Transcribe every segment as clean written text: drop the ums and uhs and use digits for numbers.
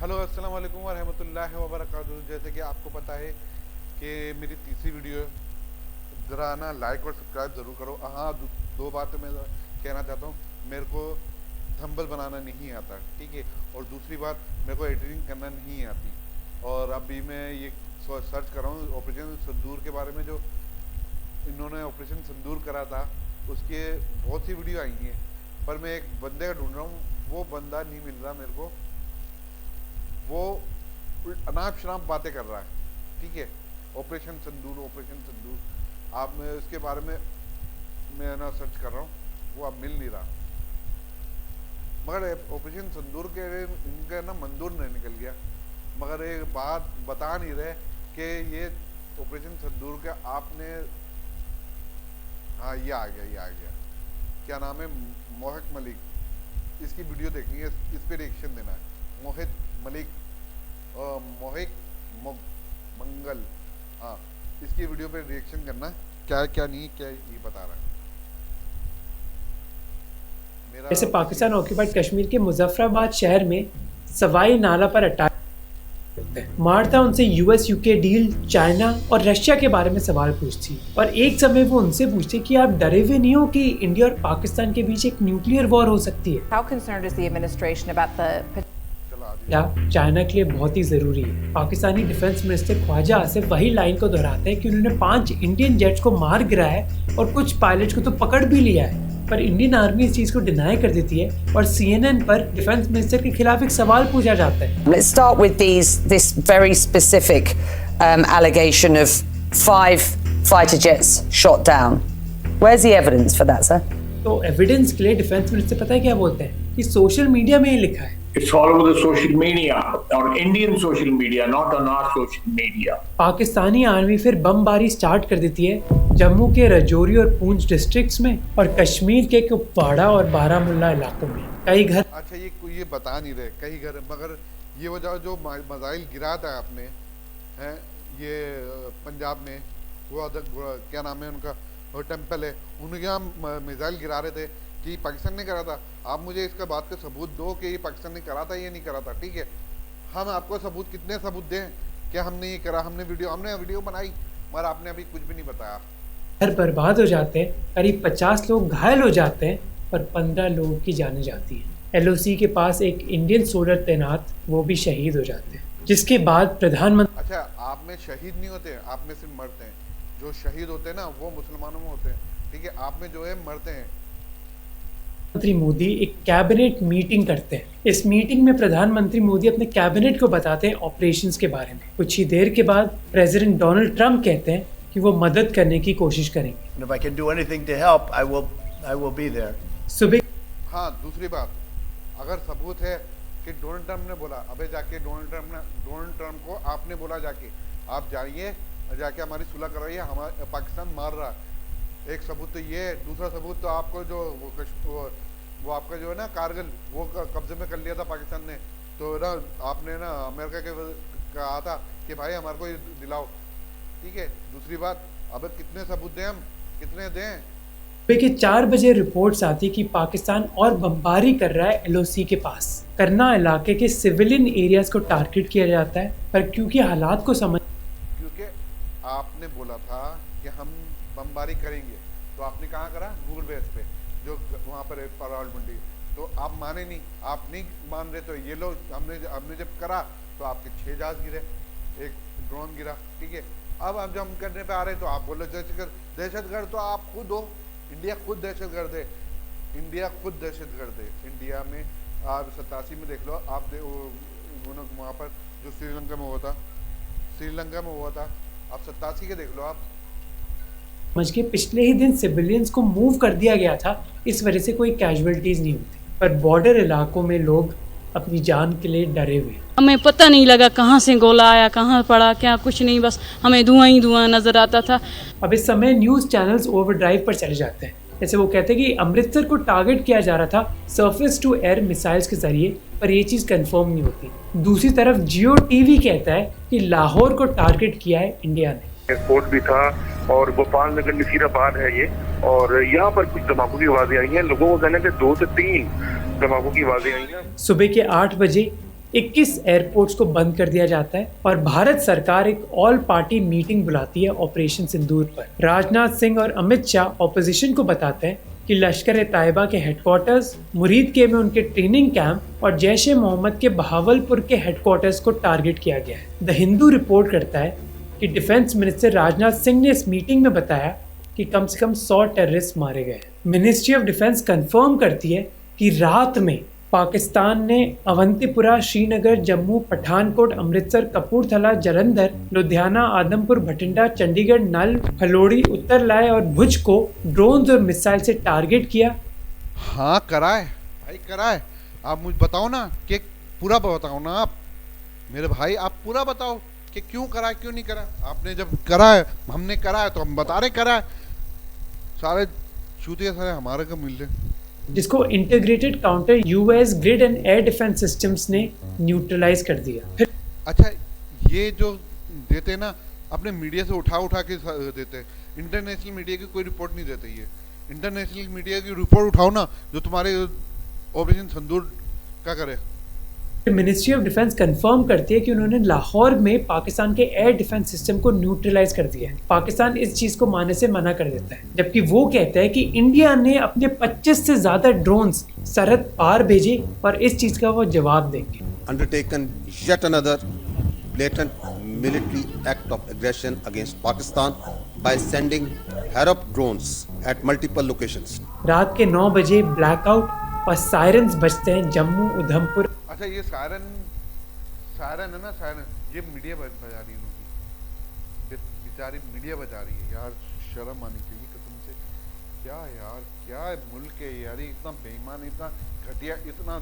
Hello अस्सलाम वालेकुम व रहमतुल्लाहि व बरकातुहू। जैसे कि आपको पता है कि मेरी तीसरी वीडियो है, ज़रा ना लाइक और सब्सक्राइब ज़रूर करो। हाँ, दो बातें मैं कहना चाहता हूँ। मेरे को थंबनेल बनाना नहीं आता, ठीक है। और दूसरी बात, मेरे को एडिटिंग करना नहीं आती। और अभी मैं ये सर्च कर रहा हूँ ऑपरेशन सिंदूर के बारे में, जो इन्होंने ऑपरेशन सिंदूर करा था उसके बहुत सी वीडियो आई हैं, पर मैं एक बंदे का ढूंढ रहा हूँ, वो बंदा नहीं मिल रहा मेरे को। वो अनाप शनाप बातें कर रहा है, ठीक है। ऑपरेशन सिंदूर आप, मैं उसके बारे में मैं ना सर्च कर रहा हूँ, वो अब मिल नहीं रहा। मगर ऑपरेशन सिंदूर के इनका ना मंदूर नहीं निकल गया। मगर एक बात बता नहीं रहे कि ये ऑपरेशन सिंदूर का आपने, हाँ ये आ गया, क्या नाम है, मोहित मलिक। इसकी वीडियो देखनी है, इस पे रिएक्शन देना है। मोहित मलिक, मोहित मंगल, हाँ, इसकी वीडियो पे रिएक्शन करना है। क्या क्या नहीं, क्या ये बता रहा है मेरा जैसे बेसिक। पाकिस्तान ऑक्यूपाइड कश्मीर के मुजफ्फराबाद शहर में सवाई नाला पर अटैक करते हैं। मार्था उनसे यूएस यूके डील, चाइना और रशिया के बारे में सवाल पूछती और एक समय वो उनसे पूछते कि आप डरे हुए नहीं हो कि इंडिया और पाकिस्तान के बीच एक न्यूक्लियर वॉर हो सकती है। How concerned is the administration about the चला आ क्या जाइए। चाइना के लिए बहुत ही जरूरी है। पाकिस्तानी डिफेंस मिनिस्टर ख्वाजा आसिफ वही लाइन को दोहराते हैं कि उन्होंने 5 इंडियन जेट्स को मार गिराया है और कुछ पायलट्स को तो पकड़ भी लिया है। पर इंडियन आर्मी इस चीज को डिनाई कर देती है और सीएनएन पर डिफेंस मिनिस्टर के खिलाफ एक सवाल पूछा जाता है। Let's start with this very specific allegation of 5 fighter jets shot down. Where's the evidence for that, sir? तो एविडेंस के लिए डिफेंस मिनिस्टर पता है क्या बोलते हैं कि सोशल मीडिया में ये लिखा है। It's all over the social media, on Indian social media, not on our social media. Pakistani army फिर बमबारी स्टार्ट कर देती है जम्मू के रजौरी और पूंछ डिस्ट्रिक्ट्स में और कश्मीर के कुपवाड़ा और बारामुल्ला इलाकों में कई घर। अच्छा, ये बता नहीं रहे कई घर, मगर ये वजह जो मिसाइल गिरा था आपने, हैं ये पंजाब में, वो क्या नाम है उनका, वो टेम्पल है, उनके यहाँ मिसाइल गिरा रहे थे कि पाकिस्तान ने करा था। आप मुझे इसका बात का सबूत दो कि ये पाकिस्तान ने करा था, ये नहीं करा था, ठीक है। हम आपको सबूत, कितने सबूत दें कि हमने ये करा, हमने वीडियो बनाई, मगर आपने अभी कुछ भी नहीं बताया। घर बर्बाद हो जाते हैं, करीब 50 लोग घायल हो जाते हैं और 15 लोगों की जानें जाती हैं। एलओसी के पास एक इंडियन सोल्जर तैनात, वो भी शहीद हो जाते हैं, जिसके बाद प्रधानमंत्री। अच्छा, आप में शहीद नहीं होते, आप में सिर्फ मरते हैं। जो शहीद होते हैं ना, वो मुसलमानों में होते हैं, ठीक है। आप में जो है मरते हैं। प्रधानमंत्री मोदी एक कैबिनेट मीटिंग करते हैं। इस मीटिंग में प्रधानमंत्री मोदी अपने कैबिनेट को बताते हैं ऑपरेशंस के बारे में। कुछ ही देर के बाद प्रेसिडेंट डोनाल्ड ट्रंप कहते हैं कि वो मदद करने की कोशिश करेंगे। And if I can do anything to help, I will be there. सुबह हाँ, दूसरी बात, अगर सबूत है कि डोनाल्ड ट्रंप ने बोला, अबे जाके डोनाल्ड ट्रंप को आपने बोला जाके, आप जाइए जाके हमारी सुलह कराइए, हमारा पाकिस्तान मार रहा है। एक सबूत तो ये है। दूसरा सबूत तो आपको जो वो आपका जो है ना कारगिल, वो कब्जे में कर लिया था पाकिस्तान ने, तो ना आपने ना अमेरिका के कहा था कि भाई हमारे को ये दिलाओ, ठीक है। दूसरी बात, अब कितने सबूत दें, हम कितने दें। सुबह के 4 बजे रिपोर्ट्स आती कि पाकिस्तान और बमबारी कर रहा है एलओसी के पास। करना इलाके के सिविलियन एरियाज को टारगेट किया जाता है, पर क्योंकि हालात को समझ, क्योंकि आपने बोला था कि हम बमबारी करेंगे, तो आपने कहाँ करा, गूगल बेस पे, जो वहाँ पर पराल मंडी। तो आप माने नहीं, आप नहीं मान रहे, तो ये लोग हमने जब करा तो आपके 6 जहाज गिरे, एक ड्रोन गिरा, ठीक है। अब जब हम करने पे आ रहे तो आप बोले दहशतगर्द, तो आप खुद हो, इंडिया खुद दहशतगर्द है, इंडिया खुद दहशतगर्द है। इंडिया में आप 87 में देख लो, आप वहाँ पर जो श्रीलंका में हुआ था, आप 87 के देख लो आप। समझ के पिछले ही दिन सिविलियंस को मूव कर दिया गया था, इस वजह से कोई कैजुअलिटीज नहीं होती, पर बॉर्डर इलाकों में लोग अपनी जान के लिए डरे हुए। हमें पता नहीं लगा कहाँ से गोला आया, कहाँ पड़ा, क्या कुछ नहीं, बस हमें धुआं ही धुआं नजर आता था। अब इस समय न्यूज़ चैनल्स ओवरड्राइव पर चले जाते हैं। जैसे वो कहते हैं कि अमृतसर को टारगेट किया जा रहा था सरफेस टू एयर मिसाइल्स के जरिए, पर ये चीज़ कंफर्म नहीं होती। दूसरी तरफ जियो टीवी कहता है कि लाहौर को टारगेट किया है इंडिया ने। एयरपोर्ट भी था और गोपाल नगर नसीराबाद है ये, और यहाँ पर कुछ धमाकों की आवाजें आई हैं। लोगों को कहना है कि 2 से 3 धमाकों की आवाजें आई हैं। सुबह के 8 बजे 21 एयरपोर्ट्स को बंद कर दिया जाता है और भारत सरकार एक ऑल पार्टी मीटिंग बुलाती है ऑपरेशन सिंदूर पर। राजनाथ सिंह और अमित शाह ऑपोजिशन को बताते हैं कि लश्कर-ए-तैयबा के हेडक्वार्टर्स, मुरीदके में उनके ट्रेनिंग कैंप और जैश-ए-मोहम्मद के बहावलपुर के हेडक्वार्टर्स को टारगेट किया गया है। द हिंदू रिपोर्ट करता है कि डिफेंस मिनिस्टर राजनाथ सिंह ने इस मीटिंग में बताया कि कम से कम 100 टेररिस्ट मारे गए। मिनिस्ट्री ऑफ डिफेंस कंफर्म करती है कि रात में पाकिस्तान ने अवंतीपुरा, श्रीनगर, जम्मू, पठानकोट, अमृतसर, कपूरथला, जालंधर, लुधियाना, आदमपुर, भटिंडा, चंडीगढ़, नल, हलोड़ी, उत्तरलाई और भुज को ड्रोन्स और मिसाइल से टारगेट किया। हाँ कराए भाई, कराए। आप मुझे बताओ ना कि पूरा बताओ ना आप मेरे भाई, आप पूरा बताओ कि क्यों करा क्यों नहीं करा। आपने जब करा है, हमने करा है तो हम बता रहे करा है। सारे चूतिया सारे हमारे को मिल रहे, जिसको integrated counter US grid and air defence systems ने न्यूट्रलाइज कर दिया। फिर अच्छा ये जो देते ना अपने मीडिया से उठा के देते हैं, इंटरनेशनल मीडिया की कोई रिपोर्ट नहीं देते। ये इंटरनेशनल मीडिया की रिपोर्ट उठाओ ना जो तुम्हारे ऑपरेशन सिंदूर का करे। मिनिस्ट्री ऑफ डिफेंस कंफर्म करती है कि उन्होंने लाहौर में पाकिस्तान के एयर डिफेंस सिस्टम को न्यूट्रलाइज कर दिया है। पाकिस्तान इस चीज को मानने से मना कर देता है, जबकि वो कहता है कि इंडिया ने अपने 25 से ज्यादा ड्रोन्स सरहद पार भेजे और इस चीज का वो जवाब देंगे। Undertaken yet another blatant military act of aggression against Pakistan by sending Harop drones at multiple locations. रात के 9 बजे ब्लैकआउट और सायरन्स बजते हैं जम्मू, उधमपुर। अच्छा ये सायरन है ना, सायरन ये मीडिया बजा रही है उनकी, बेचारी मीडिया बजा रही है यार। शर्म आनी चाहिए कसम से। क्या यार, क्या मुल्क है यार, इतना बेईमान, इतना घटिया, इतना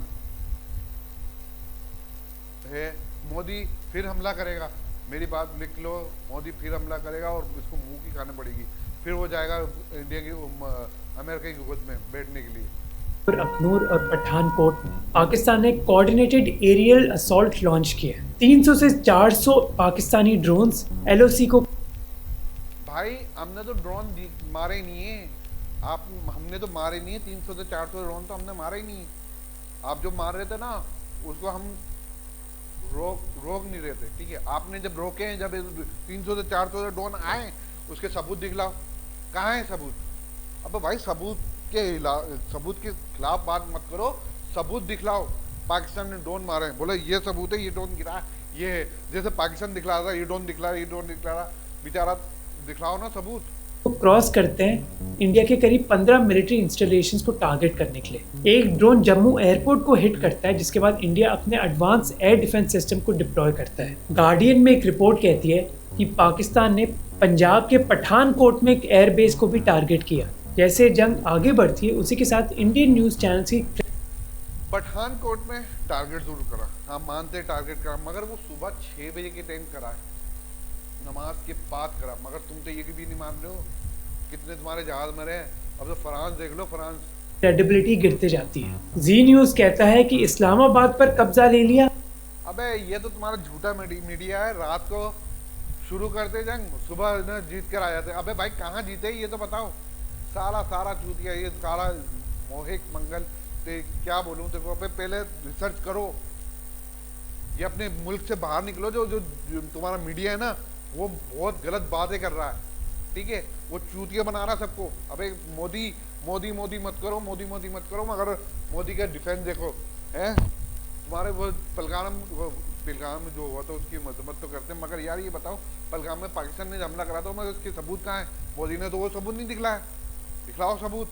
है। मोदी फिर हमला करेगा, मेरी बात लिख लो, मोदी फिर हमला करेगा और इसको मुंह की खाने पड़ेगी। फिर वो जाएगा इंडिया की अमेरिका की गोद में बैठने के लिए। अखनूर और पठानकोट पाकिस्तान ने कोऑर्डिनेटेड एरियल असॉल्ट लॉन्च किया। 300 से 400 पाकिस्तानी ड्रोन्स एलओसी को। भाई हमने तो ड्रोन मारे ही नहीं है, हमने तो मारे नहीं है। 300 से 400 ड्रोन तो हमने मारे ही नहीं। आप जो मार रहे थे ना उसको हम रोक नहीं रहे थे, ठीक है। आपने जब रोके हैं, जब 300 से 400 ड्रोन आए उसके सबूत दिखलाओ। कहाँ है सबूत? अब भाई सबूत के खिलाफ बात मत करो, सबूत दिखलाओ। पाकिस्तान ने ड्रोन मारे हैं, बोले ये सबूत है, ये ड्रोन गिरा है, ये है। जैसे पाकिस्तान दिखला रहा, ये ड्रोन दिखला रहा, ये ड्रोन दिखला रहा, बेचारा दिखलाओ ना सबूत। क्रॉस करते हैं इंडिया के करीब 15 मिलिट्री इंस्टॉलेशंस को टारगेट करने के लिए। एक ड्रोन जम्मू एयरपोर्ट को हिट करता है, जिसके बाद इंडिया अपने एडवांस एयर डिफेंस सिस्टम को डिप्लॉय करता है। गार्डियन में एक रिपोर्ट कहती है कि पाकिस्तान ने पंजाब के पठानकोट में एक एयरबेस को भी टारगेट किया। जैसे जंग आगे बढ़ती है उसी के साथ इंडियन न्यूज चैनल की पठानकोट में टारगेट जरूर करा, हाँ मानते टारगेट करा, मगर वो सुबह 6 बजे के टाइम करा, नमाज के बाद करा। मगर तुम तो ये भी नहीं मान रहे हो, कितने तुम्हारे जहाज मरे हैं। अब तो फ्रांस देख लो, फ्रांस क्रेडिबिलिटी गिरते जाती है। जी न्यूज कहता है कि इस्लामाबाद पर कब्जा ले लिया। अबे ये तो तुम्हारा झूठा मीडिया है। रात को शुरू करते जंग, सुबह जीत कर आ जाते। अबे भाई कहाँ जीते ये तो बताओ। सारा चूतिया, ये सारा मोहित मंगल ते क्या बोलूं तेरे को। पहले रिसर्च करो, ये अपने मुल्क से बाहर निकलो। जो तुम्हारा मीडिया है ना वो बहुत गलत बातें कर रहा है, ठीक है। वो चूतिया बना रहा सबको। अबे मोदी मत करो, मोदी मत करो, मगर मोदी का डिफेंस देखो है। तुम्हारे वो पहलगाम में जो हुआ था उसकी मजम्मत तो करते हैं, मगर यार ये बताओ पहलगाम में पाकिस्तान ने हमला करा था, मगर उसके सबूत कहाँ है? मोदी ने तो वो सबूत नहीं दिखलाया। दिखलाओ सबूत।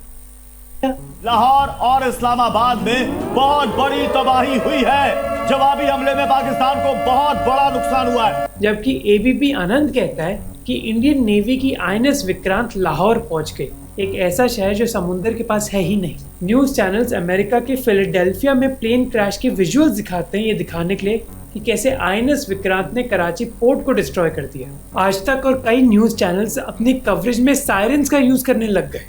लाहौर और इस्लामाबाद में बहुत बड़ी तबाही हुई है। जवाबी हमले में पाकिस्तान को बहुत बड़ा नुकसान हुआ है। जबकि एबीपी आनंद कहता है कि इंडियन नेवी की आईएनएस विक्रांत लाहौर पहुंच गई, एक ऐसा शहर जो समुद्र के पास है ही नहीं। न्यूज चैनल्स अमेरिका के फिलाडेल्फिया में प्लेन क्रैश के विजुअल्स दिखाते हैं, ये दिखाने के लिए कि कैसे आईएनएस विक्रांत ने कराची पोर्ट को डिस्ट्रॉय कर दिया। आज तक और कई न्यूज चैनल्स अपनी कवरेज में सायरन्स का यूज करने लग गए।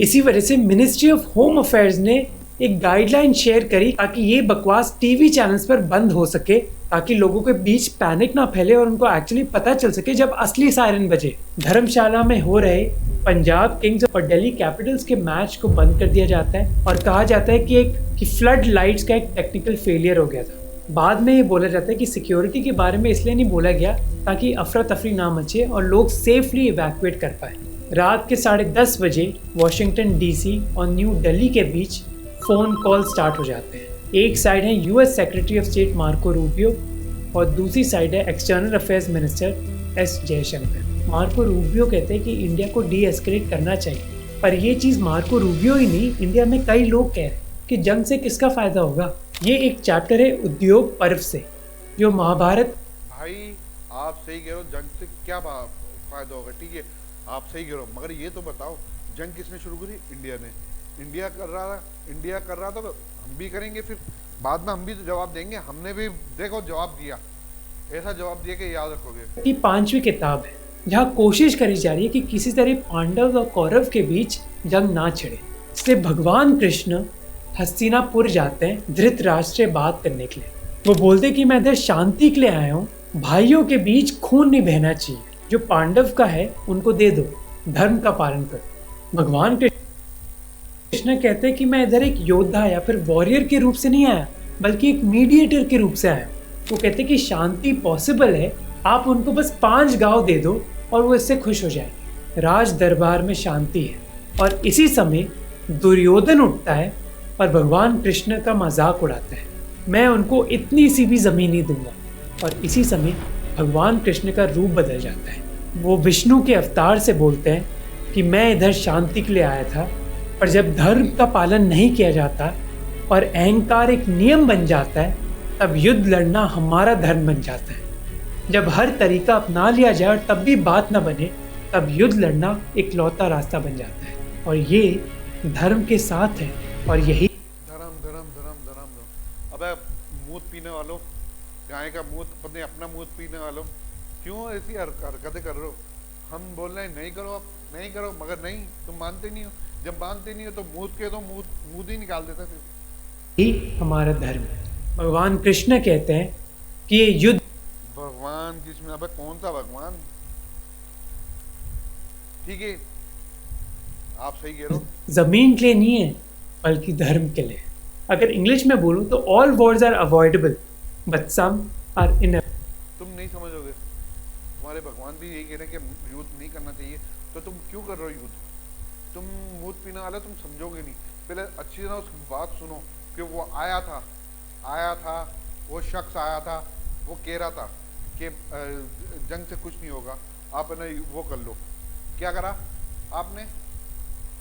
इसी वजह से मिनिस्ट्री ऑफ होम अफेयर्स ने एक गाइडलाइन शेयर करी ताकि ये बकवास टीवी चैनल्स पर बंद हो सके, ताकि लोगों के बीच पैनिक ना फैले और उनको एक्चुअली पता चल सके जब असली सायरन बजे। धर्मशाला में हो रहे पंजाब किंग्स और दिल्ली कैपिटल्स के मैच को बंद कर दिया जाता है और कहा जाता है कि एक कि फ्लड लाइट्स का एक टेक्निकल फेलियर हो गया था। बाद में ये बोला जाता है कि सिक्योरिटी के बारे में इसलिए नहीं बोला गया ताकि अफरा तफरी ना मचे और लोग सेफली इवैक्यूएट कर पाए। रात के 10:30 बजे वॉशिंगटन डीसी और न्यू दिल्ली के बीच फ़ोन कॉल स्टार्ट हो जाते हैं। एक साइड है US secretary of state Marco Rubio और दूसरी साइड है external affairs minister S Jaishankar. Marco Rubio कहते हैं कि इंडिया को डी एस्केलेट करना चाहिए, पर ये चीज़ मार्को रूबियो ही नहीं, इंडिया में कई लोग कह रहे हैं कि जंग से किसका फ़ायदा होगा। ये एक चैप्टर है उद्योग पर्व से, जो महाभारत। भाई आप सही कह रहे हो, जंग से क्या फायदा होगा, ठीक है आप सही कह रहे हो, मगर ये तो बताओ जंग किसने शुरू करी? इंडिया ने। इंडिया कर रहा था तो हम भी करेंगे, फिर बाद में हम भी तो जवाब देंगे। हमने भी देखो जवाब दिया, ऐसा जवाब दिया कि याद रखोगे। की 5वीं किताब है जहाँ कोशिश करी जा रही है कि किसी तरह पांडव और कौरव के बीच जंग ना छिड़े। इसलिए भगवान कृष्ण हस्तिनापुर जाते हैं धृतराष्ट्र से बात करने के लिए। वो बोलते कि मैं इधर शांति के लिए आया हूँ, भाइयों के बीच खून नहीं बहना चाहिए, जो पांडव का है उनको दे दो, धर्म का पालन करो। भगवान कृष्ण कहते हैं कि मैं इधर एक योद्धा या फिर वॉरियर के रूप से नहीं आया, बल्कि एक मीडिएटर के रूप से आया। वो कहते हैं कि शांति पॉसिबल है, आप उनको बस 5 गांव दे दो और वो इससे खुश हो जाएंगे। राज दरबार में शांति है और इसी समय दुर्योधन उठता है और भगवान कृष्ण का मजाक उड़ाता है, मैं उनको इतनी सी भी जमीन नहीं दूंगा। और इसी समय भगवान कृष्ण का रूप बदल जाता है। वो विष्णु के अवतार से बोलते हैं कि मैं इधर शांति के लिए आया था, पर जब धर्म का पालन नहीं किया जाता और अहंकार एक नियम बन जाता है, तब युद्ध लड़ना हमारा धर्म बन जाता है। जब हर तरीका अपना लिया जाए और तब भी बात न बने, तब युद्ध लड़ना एक लौता रास्ता बन जाता है। और ये धर्म के साथ है और यही धर्म धर्म धर्म धर्म धर्म। अबे मूत पीने वालों, गाय का मूत अपने अपना मूत पीने वालों, क्यों ऐसी हरकतें कर रहे हो? हम बोल रहे हैं नहीं करो, आप नहीं करो, मगर नहीं, तुम मानते नहीं हो। जब मानते नहीं हो तो मूत के तो मूत ही निकाल देता फिर। ही हमारा धर्म है। भगवान कृष्ण कहते हैं कि ये युद्ध, भगवान कृष्ण, अबे कौन सा भगवान? ठीक है आप सही कह रहे हो, जमीन के लिए नहीं है बल्कि धर्म के लिए। अगर इंग्लिश में बोलूं तो all wars are avoidable but some are inevitable. तुम नहीं समझोगे, तुम्हारे भगवान भी यही कह रहे हैं कि युद्ध नहीं करना चाहिए, तो तुम क्यों कर रहे हो युद्ध? तुम मूत पीने वाले, तुम समझोगे नहीं। पहले अच्छी तरह उसकी बात सुनो कि वो आया था, वो शख्स आया था, वो कह रहा था कि जंग से कुछ नहीं होगा, आप है ना वो कर लो। क्या करा आपने?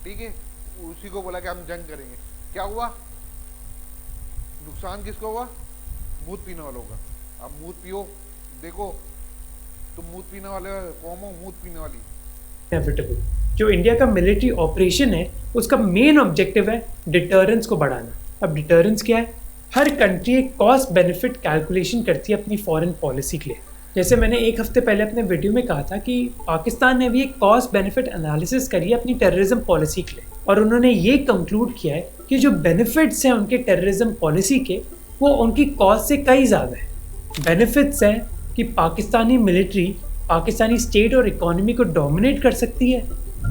ठीक है, उसी को बोला कि हम जंग करेंगे। क्या हुआ? नुकसान किसको हुआ? मूत पीने वालों का। अब मूत पियो, देखो तुम मूत पीने वाले कौन हो? मूत पीने वाली। जो इंडिया का मिलिट्री ऑपरेशन है उसका मेन ऑब्जेक्टिव है डिटरेंस को बढ़ाना। अब डिटरेंस क्या है? हर कंट्री एक कॉस्ट बेनिफिट कैलकुलेशन करती है अपनी फॉरेन पॉलिसी के लिए। जैसे मैंने एक हफ्ते पहले अपने वीडियो में कहा था कि पाकिस्तान ने भी एक कॉस्ट बेनिफिट एनालिसिस करी है अपनी टेररिज्म पॉलिसी के लिए, और उन्होंने ये कंक्लूड किया है कि जो बेनिफिट्स हैं उनके टेररिज्म पॉलिसी के, वो उनकी कॉस्ट से कई ज़्यादा है। बेनिफिट्स हैं कि पाकिस्तानी मिलिट्री पाकिस्तानी स्टेट और इकोनॉमी को डोमिनेट कर सकती है,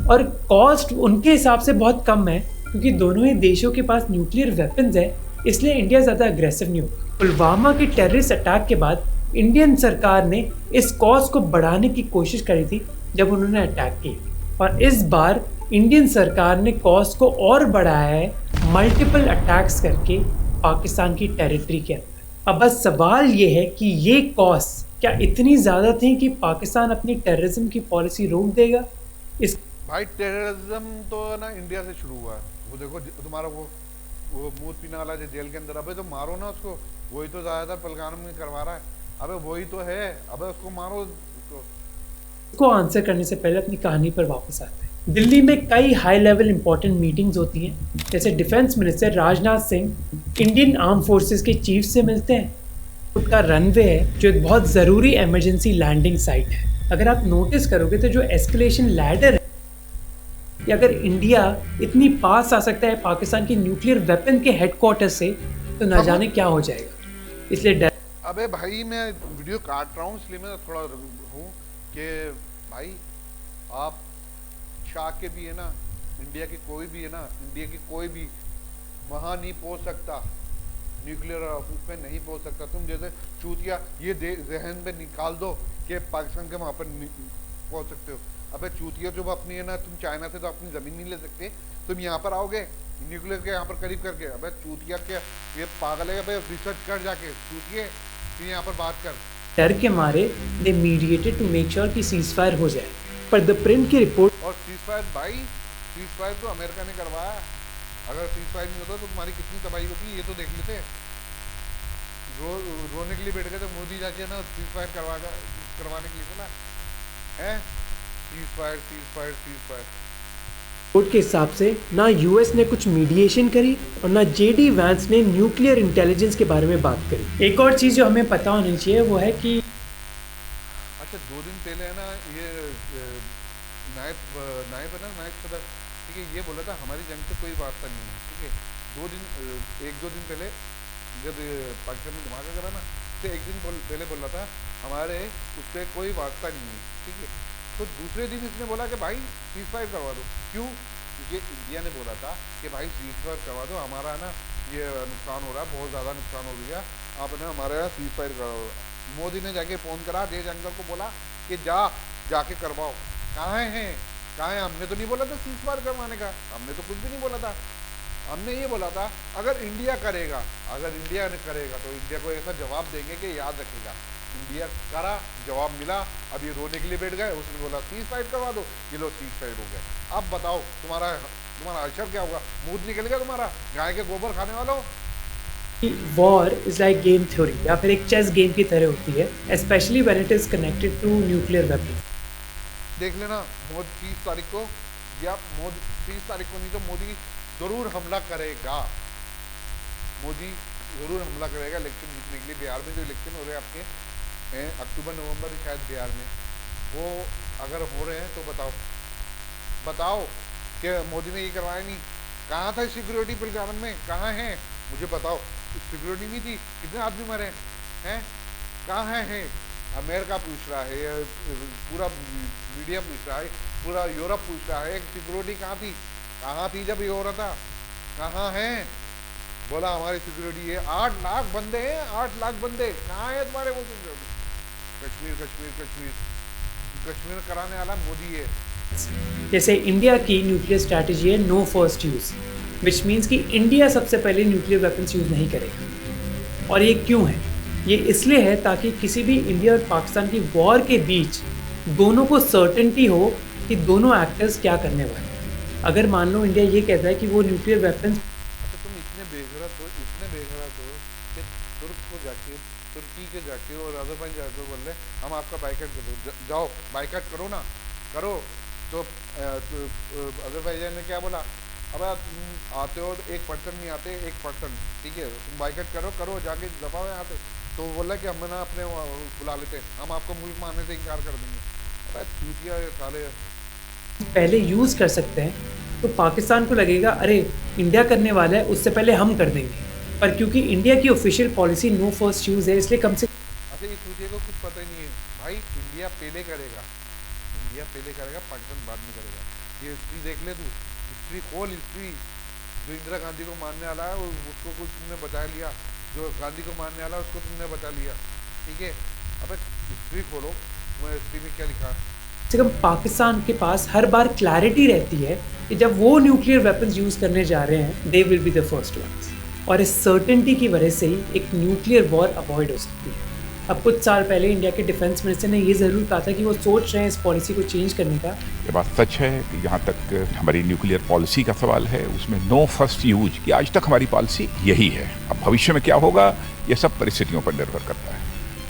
और कॉस्ट उनके हिसाब से बहुत कम है क्योंकि दोनों ही देशों के पास न्यूक्लियर वेपन्स है, इसलिए इंडिया ज़्यादा अग्रेसिव नहीं होगा। पुलवामा के टेररिस्ट अटैक के बाद इंडियन सरकार ने इस कॉस्ट को बढ़ाने की कोशिश करी थी जब उन्होंने अटैक किया, और इस बार इंडियन सरकार ने कॉस्ट को और बढ़ाया है मल्टीपल अटैक्स करके पाकिस्तान की टेरिटरी के अंदर। अब बस सवाल ये है कि ये कॉस्ट क्या इतनी ज़्यादा थी कि पाकिस्तान अपनी टेररिज्म की पॉलिसी रोक देगा? इस भाई टेररिज्म तो ना इंडिया से शुरू हुआ है। वो देखो तुम्हारा वो मूत पीने वाला जो जेल के अंदर, अबे तो मारो ना उसको, वही तो ज़्यादातर पहलगाम में करवा रहा है। अबे वही तो है, अबे उसको मारो उसको। को आंसर करने से पहले अपनी कहानी पर वापस आते हैं। दिल्ली में कई हाई लेवल इंपॉर्टेंट मीटिंग्स होती हैं, जैसे defence minister Rajnath Singh Indian arm forces के चीफ से मिलते हैं। उनका रनवे है जो एक बहुत ज़रूरी इमरजेंसी लैंडिंग साइट है। अगर आप नोटिस करोगे तो जो एस्केलेशन लैडर है, या अगर इंडिया इतनी पास आ सकता है पाकिस्तान की न्यूक्लियर वेपन के हेडक्वार्टर से, तो ना जाने क्या हो जाएगा। इसलिए अबे भाई मैं वीडियो काट रहा हूँ, इसलिए मैं थोड़ा हूँ कि भाई आप शाह के भी है ना, इंडिया के कोई भी है ना, इंडिया की कोई भी वहाँ नहीं पहुँच सकता, न्यूक्लियर उसमें नहीं पहुँच सकता। तुम जैसे चूतिया ये जहन में निकाल दो कि पाकिस्तान के वहाँ पर पहुँच सकते हो। अबे चूतिया जो अपनी है ना, तुम चाइना से तो अपनी ज़मीन नहीं ले सकते, तुम यहाँ पर आओगे न्यूक्लियर के यहाँ पर करीब करके। अबे चूतिया के ये पागल है, अबे रिसर्च कर जाके चूतिए, फिर यहाँ पर बात कर। डर के मारे दे मीडिएटेड टू मेक श्योर कि सीज फायर हो जाए, पर द प्रिंट की रिपोर्ट और सीज फायर भाई, सीज फायर तो अमेरिका ने करवाया। अगर सीज फायर नहीं होता तो तुम्हारी कितनी तबाही होती, ये तो देख लेते। रोने के लिए बैठ गए तो मोदी जाके ना सीज फायर करवाने के लिए बोला है। Cease fire, cease fire, cease fire. Report के हिसाब से ना यूएस ने कुछ मीडिएशन करी और ना जेडी वैंस ने न्यूक्लियर इंटेलिजेंस के बारे में बात करी। एक और चीज़ जो हमें पता होनी चाहिए वो है कि अच्छा 2 दिन पहले है ना ये नायब सदर, ठीक है, ये बोला था हमारी जंग से कोई वास्ता नहीं है, ठीक है। 1-2 दिन पहले जब पाकिस्तान में धमाका करा ना, तो 1 दिन पहले बोला था हमारे उससे कोई वास्ता नहीं है, ठीक है। तो दूसरे दिन इसने बोला कि भाई सीज फायर करवा दो। क्यों? क्योंकि इंडिया ने बोला था कि भाई सीज फायर करवा दो, हमारा ना ये नुकसान हो रहा है, बहुत ज़्यादा नुकसान हो गया, आप ना हमारे यहाँ सीज फायर करवाओ। मोदी ने जाके फ़ोन करा जयशंकर को, बोला कि जाके करवाओ। कहाँ है? हमने तो नहीं बोला था सीज फायर करवाने का, हमने तो कुछ भी नहीं बोला था। हमने ये बोला था अगर इंडिया करेगा तो इंडिया को ऐसा जवाब देंगे कि याद रखेगा। इंडिया करा, जवाब मिला, अब ये रोने के लिए बैठ गए। उसने बोला सीज फायर करवा दो, ये लो सीज फायर हो गए। अब बताओ तुम्हारा अक्षर क्या होगा? मूड निकल गया तुम्हारा, गाय के गोबर खाने वालों। War is like game theory या फिर एक चेस गेम की तरह होती है, specially when it is connected to nuclear weapon. देख लेना 30 तारीख को, या 30 तारीख को नहीं तो मोदी जरूर हमला करेगा। मोदी जरूर हमला करेगा इलेक्शन जीतने के लिए। बिहार में जो इलेक्शन हो रहे हैं आपके अक्टूबर नवंबर शायद बिहार में, वो अगर हो रहे हैं तो बताओ कि मोदी ने ये करवाया नहीं। कहाँ था सिक्योरिटी पिलगावन में? कहाँ है मुझे बताओ। सिक्योरिटी नहीं थी, कितने आदमी मरे हैं? कहाँ है? अमेरिका पूछ रहा है, पूरा मीडिया पूछ रहा है, पूरा यूरोप पूछ रहा है, सिक्योरिटी कहाँ थी जब ये हो रहा था? कहाँ है? बोला हमारी सिक्योरिटी है। 8 लाख बंदे हैं, 8 लाख बंदे, कहाँ है तुम्हारे वो सिक्योरिटी? कश्मीर कराने वाला मोदी है। जैसे इंडिया की न्यूक्लियर स्ट्रैटेजी है no first use, which means कि इंडिया सबसे पहले न्यूक्लियर वेपन्स यूज नहीं करेगा। और ये क्यों है? ये इसलिए है ताकि किसी भी इंडिया और पाकिस्तान की वॉर के बीच दोनों को सर्टेनिटी हो कि दोनों एक्टर्स क्या करने वाले। अगर मान लो इंडिया ये कहता है कि वो न्यूक्लियर वेपन्स, तुम इतने बेगरत हो कि तुर्की के जाके और अज़रबैजान जाके बोल रहे हम आपका बाइकआउट कर दो, जाओ बाइकआउट करो ना, करो। तो अज़रबैजान ने क्या बोला? अब तुम आते हो 1% नहीं आते, 1%, ठीक है, तुम बाइकआउट करो जाके दबाओ यहाँ पे। तो बोला कि हम ना अपने बुला लेते, हम आपको मुल्क मानने से इनकार कर देंगे। अरे चूतिया साले पहले यूज़ कर सकते हैं तो पाकिस्तान को लगेगा अरे इंडिया करने वाला है, उससे पहले हम कर देंगे। पर क्योंकि इंडिया की official policy no first use है, इसलिए कम से अच्छा ये चूतिया को कुछ पता ही नहीं है भाई। इंडिया पहले करेगा, पाकिस्तान बाद में करेगा। ये हिस्ट्री देख ले तू, हिस्ट्री खोल, हिस्ट्री। जो इंदिरा गांधी को मारने वाला है उसको कुछ तुमने बचा लिया, जो गांधी को मारने वाला है उसको तुमने बचा लिया, ठीक है। अब हिस्ट्री खोलो, तुम्हें हिस्ट्री में क्या लिखा है। कम पाकिस्तान के पास हर बार क्लैरिटी रहती है कि जब वो न्यूक्लियर वेपन्स यूज़ करने जा रहे हैं they will be the first ones, और इस सर्टेनिटी की वजह से ही एक न्यूक्लियर वॉर अवॉइड हो सकती है। अब कुछ साल पहले इंडिया के डिफेंस मिनिस्टर ने ये ज़रूर कहा था कि वो सोच रहे हैं इस पॉलिसी को चेंज करने का। ये बात सच है कि जहाँ तक हमारी न्यूक्लियर पॉलिसी का सवाल है उसमें नो फर्स्ट यूज की आज तक हमारी पॉलिसी यही है। अब भविष्य में क्या होगा ये सब परिस्थितियों पर निर्भर करता है।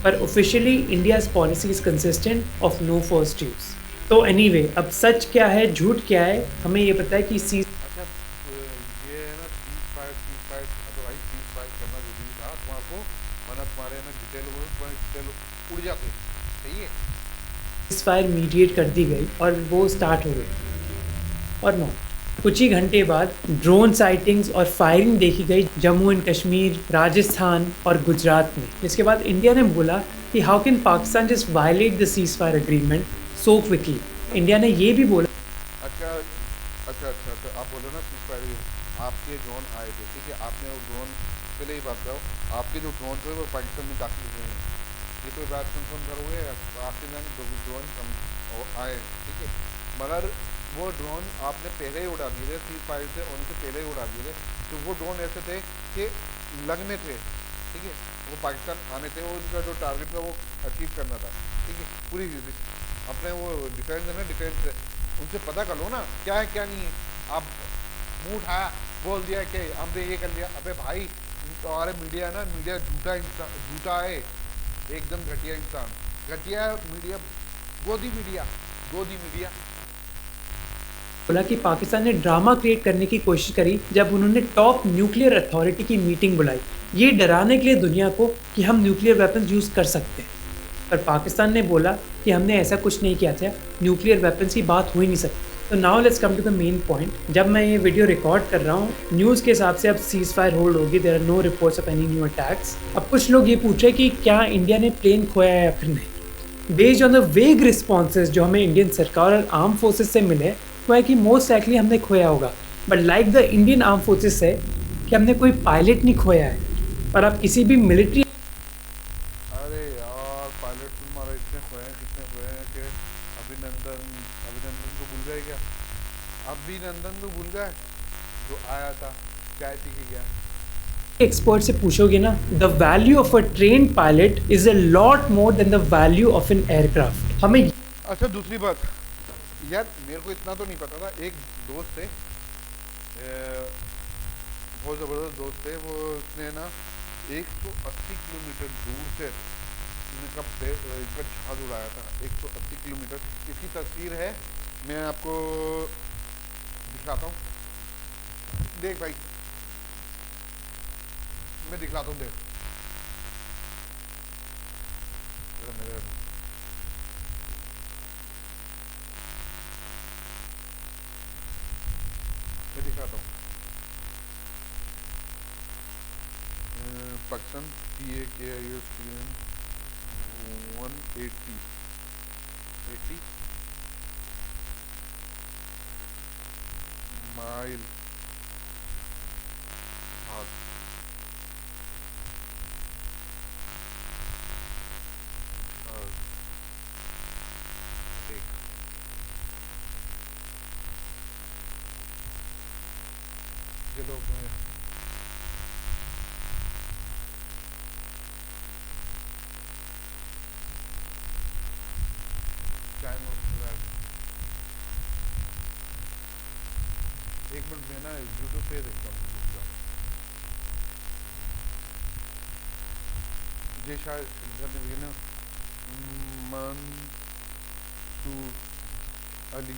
पर officially India's policy is consistent of no first use. तो एनीवे, अब सच क्या है झूठ क्या है हमें ये पता है कि अच्छा ये है ना सीज फायर तो भाई सीज फायर करना जरूरी था तुम्हारे, वरना तुम्हारे ना डिटेल उड़ जाते, सही है। सीज फायर मीडिएट कर दी गई और वो स्टार्ट हो गई और नो कुछ ही घंटे बाद ड्रोन साइटिंग्स और फायरिंग देखी गई जम्मू एंड कश्मीर, राजस्थान और गुजरात में। इसके बाद इंडिया ने बोला कि how can Pakistan just violate the cease fire agreement so quickly. India ने ये भी बोला अच्छा तो आप बोलो ना सीज फायर आपके ड्रोन आए थे, ठीक है, ड्रोन पहले ही बात करो, आपके जो ड्रोन थे वो पाकिस्तान में दाखिल हुए हैं, ये तो बात कंफर्म करोगे? आपके में ड्रोन आए, ठीक है, मगर वो ड्रोन आपने पहले ही उड़ा दिए थे, सीज़फायर से होने से पहले ही उड़ा दिए थे। तो वो ड्रोन ऐसे थे कि लगने थे, ठीक है, वो पाकिस्तान आने थे, वो उनका जो टारगेट था वो अचीव करना था, ठीक है। पूरी अपने वो डिफेंस है ना, डिफेंस है, उनसे पता कर लो ना क्या है क्या नहीं है। आप मुँह उठाया बोल दिया कि हमने ये कर लिया, अबे भाई तुम्हारे मीडिया है ना, मीडिया झूठा इंसान, झूठा है, एकदम घटिया इंसान, घटिया मीडिया, गोदी मीडिया, गोदी मीडिया। बोला कि पाकिस्तान ने ड्रामा क्रिएट करने की कोशिश करी जब उन्होंने टॉप न्यूक्लियर अथॉरिटी की मीटिंग बुलाई, ये डराने के लिए दुनिया को कि हम न्यूक्लियर वेपन्स यूज़ कर सकते हैं। पर पाकिस्तान ने बोला कि हमने ऐसा कुछ नहीं किया था, न्यूक्लियर वेपन्स की बात हो ही नहीं सकती। तो now let's come to the main point. जब मैं ये वीडियो रिकॉर्ड कर रहा हूँ, न्यूज़ के हिसाब से अब सीज़ फायर होल्ड होगी, there are no reports of any new attacks. अब कुछ लोग ये पूछ रहे कि क्या इंडिया ने प्लेन खोया है या फिर नहीं। बेस्ड ऑन द वेग रिस्पॉन्सेज जो हमें इंडियन सरकार और आर्म फोर्सेज से मिले, वो है कि मोस्ट लाइकली हमने खोया होगा, but like the Indian arm forces से कि हमने कोई पायलट नहीं खोया है। और आप किसी भी मिलिट्री, अरे यार पायलट तुम्हारे इतने खोए हैं, कितने खोए हैं कि अभिनंदन को भूल गए क्या? अभिनंदन को भूल गए जो आया था चाय पी के गया। एक्सपर्ट से पूछोगे ना, the value of a trained pilot is a lot more than the value of an aircraft. हमें अच्छा दूसरी बात यार, मेरे को इतना तो नहीं पता था, एक दोस्त थे, बहुत ज़बरदस्त दोस्त थे, वो उसने ना 180 किलोमीटर दूर से इनका जहाज उड़ाया था, 180 किलोमीटर। इसकी तस्वीर है, मैं आपको दिखाता हूँ, देख भाई, मैं दिखलाता हूँ, देख मेरे मैं दिखाता हूँ। पाकिस्तान PAKISTN 180 माइल ये लोग एक मिनट में ना यूट्यूब पे देखता हूँ, ये शायद सिंगर ने ना मंसूर अली,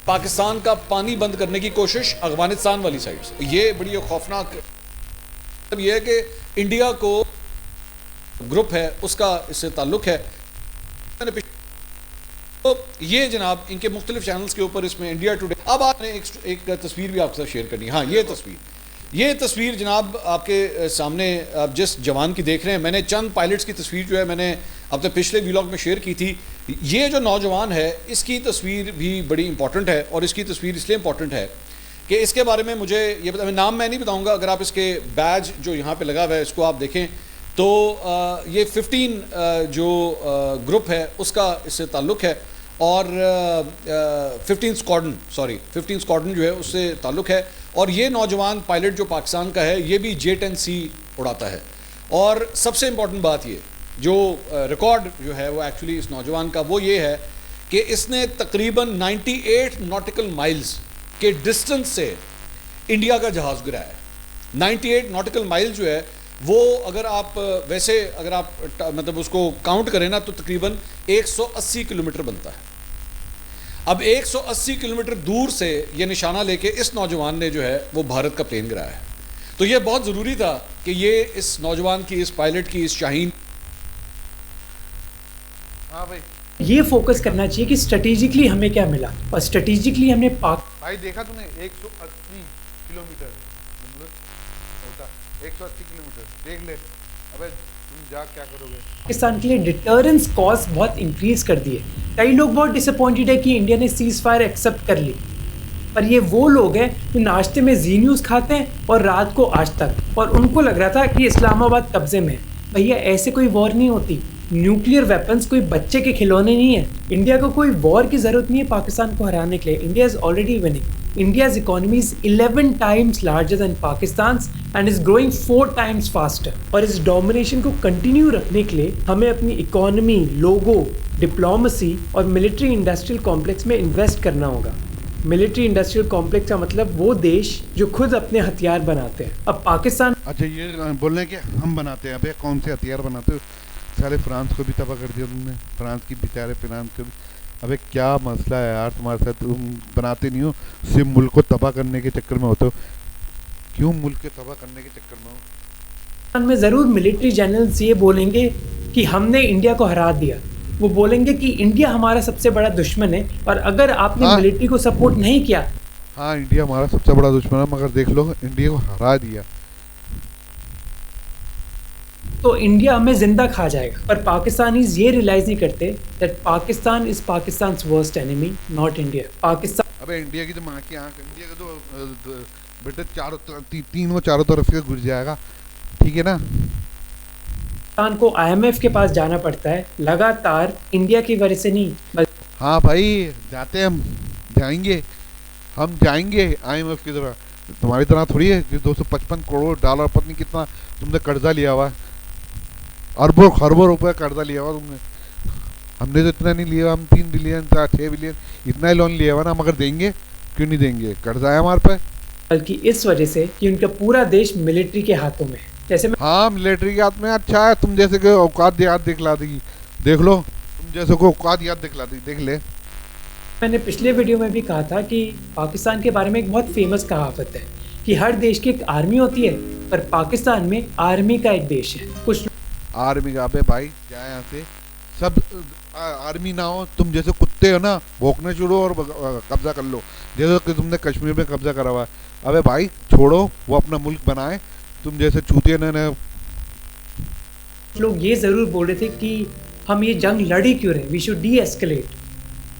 पाकिस्तान का पानी बंद करने की कोशिश अफगानिस्तान वाली साइड से, ये बड़ी खौफनाक। मतलब ये है कि इंडिया को ग्रुप है उसका इससे ताल्लुक है। तो ये जनाब इनके मुख्तलिफ चैनल्स के ऊपर इसमें इंडिया टुडे। अब आपने एक तस्वीर भी आपके साथ शेयर करनी है। हाँ, ये तस्वीर जनाब आपके सामने आप जिस जवान की देख रहे हैं, मैंने चंद पायलट्स की तस्वीर जो है मैंने अपने पिछले व्लॉग में शेयर की थी। ये जो नौजवान है इसकी तस्वीर भी बड़ी इंपॉर्टेंट है, और इसकी तस्वीर इसलिए इंपॉर्टेंट है कि इसके बारे में मुझे ये पता, नाम मैं नहीं बताऊंगा, अगर आप इसके बैज जो यहाँ पे लगा हुआ है इसको आप देखें तो ये 15 जो ग्रुप है उसका इससे ताल्लुक़ है, और 15 स्क्वाड्रन जो है उससे ताल्लुक़ है। और ये नौजवान पायलट जो पाकिस्तान का है ये भी J-10C उड़ाता है। और सबसे इम्पॉर्टेंट बात ये जो रिकॉर्ड जो है वो एक्चुअली इस नौजवान का वो ये है कि इसने तकरीबन 98 नॉटिकल माइल्स के डिस्टेंस से इंडिया का जहाज़ गिराया है। 98 नॉटिकल माइल जो है वो अगर आप वैसे अगर आप मतलब उसको काउंट करें ना तो तकरीबन 180 किलोमीटर बनता है। अब 180 किलोमीटर दूर से ये निशाना लेके इस नौजवान ने जो है वो भारत का प्लेन गिराया है। तो ये बहुत ज़रूरी था कि ये इस नौजवान की, इस पायलट की, इस शाहीन। हाँ भाई, ये फोकस करना चाहिए कि स्ट्रेटेजिकली हमें क्या मिला, और स्ट्रेटेजिकली हमने भाई देखा तूने 180 किलोमीटर होता, 180 किलोमीटर देख ले। अबे तुम जा क्या करोगे? पाकिस्तान के लिए डिटरेंस कॉस्ट बहुत इंक्रीज कर दिए। कई लोग बहुत डिसअपॉइंटेड है कि इंडिया ने सीज फायर एक्सेप्ट कर ली, पर ये वो लोग हैं जो नाश्ते में जी न्यूज़ खाते हैं और रात को आज तक, और उनको लग रहा था कि इस्लामाबाद कब्जे में है। भैया ऐसे कोई वॉर नहीं होती। न्यूक्लियर वेपन्स कोई बच्चे के खिलौने नहीं है। इंडिया को कोई वॉर की जरूरत नहीं है पाकिस्तान को हराने के लिए। India is already winning. India's economy is 11 times larger than Pakistan and is growing 4 times faster. और इस डोमिनेशन को कंटिन्यू रखने के लिए हमें अपनी इकोनॉमी, लोगो, डिप्लोमेसी और मिलिट्री इंडस्ट्रियल कॉम्प्लेक्स में इन्वेस्ट करना होगा। मिलिट्री इंडस्ट्रियल कॉम्प्लेक्स का मतलब वो देश जो खुद अपने हथियार बनाते हैं। अब पाकिस्तान, अच्छा ये बोल रहे हैं कि हम बनाते हैं। अबे कौन से हथियार बनाते हो? सारे फ्रांस को भी तबाह कर दिया तुमने, फ्रांस की बेचारे फ्रांस को भी। अबे क्या मसला है यार तुम्हारे साथ? तुम बनाते नहीं हो, सिर्फ मुल्क को तबाह करने के चक्कर में होते हो। क्यों मुल्क को तबाह करने के चक्कर में हो? में ज़रूर मिलिट्री जनरल्स ये बोलेंगे कि हमने इंडिया को हरा दिया। वो बोलेंगे कि इंडिया हमारा सबसे बड़ा दुश्मन है, और अगर आपने मिलिट्री को सपोर्ट नहीं किया। हाँ, इंडिया हमारा सबसे बड़ा दुश्मन है, मगर देख लो इंडिया को हरा दिया तो इंडिया हमें जिंदा खा जाएगा। पर पाकिस्तानीज ये रियलाइज नहीं करते that Pakistan is Pakistan's worst enemy, not India. Pakistan, अबे इंडिया की तो माँ की आँख, इंडिया का तो बेटे तीनों चारों तरफ से घुस जाएगा, ठीक है ना? पाकिस्तान को IMF के पास जाना पड़ता है लगातार, इंडिया की वजह से नहीं। हाँ भाई, जाते हैं हम जाएंगे IMF की तरह। तुम्हारी तरह थोड़ी है कि 255 करोड़ डॉलर पत्नी कितना तुमने कर्जा लिया हुआ है, अरबों खरबों रुपए कर्जा लिया हुआ तुमने। हमने तो इतना नहीं लिया, हम 3 बिलियन 6 बिलियन इतना ही लोन लिया हुआ ना, मगर देंगे क्यों नहीं देंगे? कर्जा है हमारे पे। बल्कि इस वजह से कि उनका पूरा देश मिलिट्री के हाथों में है। जैसे हाँ, मिलिट्री के हाथ में। अच्छा है, तुम जैसे को औकात याद दिखला देगी, देख लो, तुम जैसे को औकात याद दिखला देगी, देख ले। मैंने पिछले वीडियो में भी कहा था कि पाकिस्तान के बारे में एक बहुत फेमस कहावत है कि हर देश की एक आर्मी होती है, पर पाकिस्तान में आर्मी का एक देश है। कुछ आर्मी का, अबे भाई जाए यहाँ से, सब आर्मी ना हो, तुम जैसे कुत्ते हो ना, भौंकना शुरू और कब्जा कर लो, जैसे कि तुमने कश्मीर में कब्जा करा हुआ है। अबे भाई छोड़ो, वो अपना मुल्क बनाए, तुम जैसे चूतिया ने। लोग ये ज़रूर बोल रहे थे कि हम ये जंग लड़ी क्यों रहे, we should deescalate,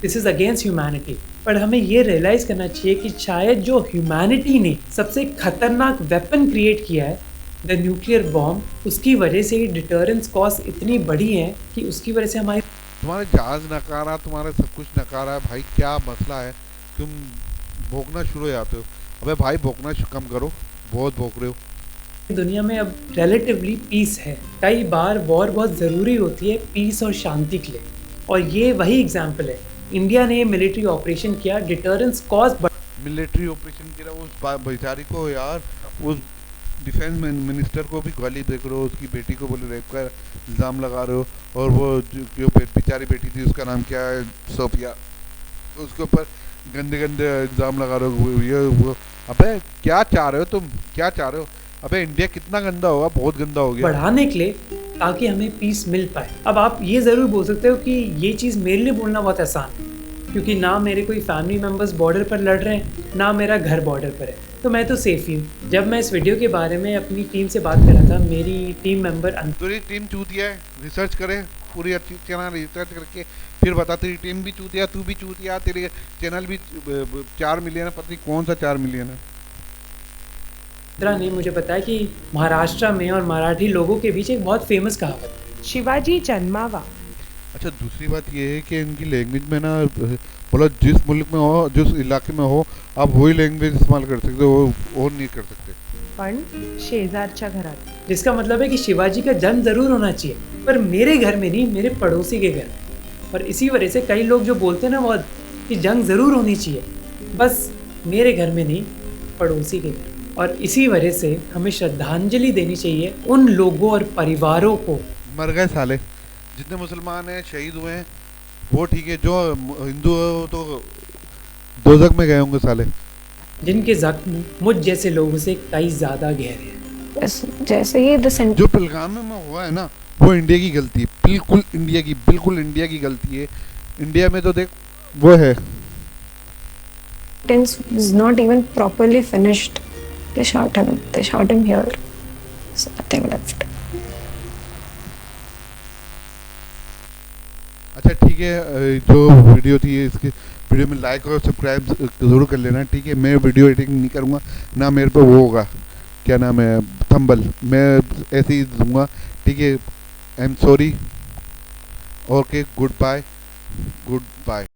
this is against humanity. पर हमें ये रियलाइज़ करना चाहिए कि शायद जो ह्यूमैनिटी ने सबसे खतरनाक वेपन क्रिएट किया है, द न्यूक्लियर बॉम्ब, उसकी वजह से ही डिटरेंस कॉस्ट इतनी बड़ी है कि उसकी वजह से हमारे तुम्हारे जहाज नकारा, तुम्हारे सब कुछ नकारा है भाई। क्या मसला है? तुम भौंकना शुरू हो जाते हो। अबे भाई भौंकना कम करो, बहुत भौंक रहे हो। दुनिया में अब रिलेटिवली पीस है। कई बार वॉर बहुत ज़रूरी होती है पीस और शांति के लिए, और ये वही एग्जाम्पल है। इंडिया ने मिलिट्री ऑपरेशन किया, डिटरेंस कॉस्ट। मिलिट्री ऑपरेशन किया, उस बेचारी को यार, उस डिफेंस मिनिस्टर को भी गाली देख रहे हो, उसकी बेटी को बोले रेप का इल्ज़ाम लगा रहे हो, और वो जो बेचारी बेटी थी उसका नाम क्या है, सोफिया, उसके ऊपर गंदे गंदे इल्ज़ाम लगा रहे हो। ये वो, अबे क्या चाह रहे हो तुम? क्या चाह रहे हो? अबे इंडिया कितना गंदा होगा, बहुत गंदा हो गया। बढ़ाने के लिए ताकि हमें पीस मिल पाए। अब आप ये ज़रूर बोल सकते हो कि ये चीज़ मेरे लिए बोलना बहुत आसान है, क्योंकि ना मेरे कोई फैमिली मेम्बर्स बॉर्डर पर लड़ रहे हैं, ना मेरा घर बॉर्डर पर है, तो मैं तो सेफ ही हूँ। जब मैं इस वीडियो के बारे में अपनी टीम से बात कर रहा था, मेरी टीम मेंबर तेरी टीम चूतिया है, रिसर्च करे पूरी अच्छी तरह, रिसर्च करके फिर बता। तेरी टीम भी चूतिया, तू भी चूतिया, तेरे चैनल भी 4 मिलियन है, पता नहीं कौन सा 4 मिलियन है। ने मुझे बताया कि महाराष्ट्र में और मराठी लोगों के बीच एक बहुत फेमस कहावत है, शिवाजी जन्मावा। अच्छा, दूसरी बात ये है कि इनकी लैंग्वेज में ना, बोला जिस मुल्क में हो, जिस इलाके में हो, आप वही लैंग्वेज इस्तेमाल कर सकते हो, और नहीं कर सकते। पण शेजारच्या घरात, जिसका मतलब है कि शिवाजी का जन्म जरूर होना चाहिए, पर मेरे घर में नहीं, मेरे पड़ोसी के घर में। और इसी वजह से कई लोग जो बोलते हैं ना बहुत कि जंग ज़रूर होनी चाहिए, बस मेरे घर में नहीं, पड़ोसी के घर। और इसी वजह से हमें श्रद्धांजलि देनी चाहिए उन लोगों और परिवारों को। मर गए साले, जितने मुसलमान हैं शहीद हुए हैं वो ठीक है, जो हिंदू है वो तो दोजख में गए होंगे साले। जिनके जख्म मुझ जैसे लोगों से कई ज़्यादा गहरे हैं। जैसे ही जो पहलगाम में हुआ है ना, वो इंडिया की गलती है, बिल्कुल इंडिया की गलती है। इंडिया में तो देख वो है was not even properly finished. They shot him here. So nothing left. अच्छा ठीक है, जो वीडियो थी इसके वीडियो में लाइक और सब्सक्राइब ज़रूर कर लेना, ठीक है। मैं वीडियो एडिटिंग नहीं करूँगा ना, मेरे पे वो होगा, क्या नाम है, थंबल, मैं ऐसे ही दूंगा, ठीक है। I am sorry. Okay, good bye.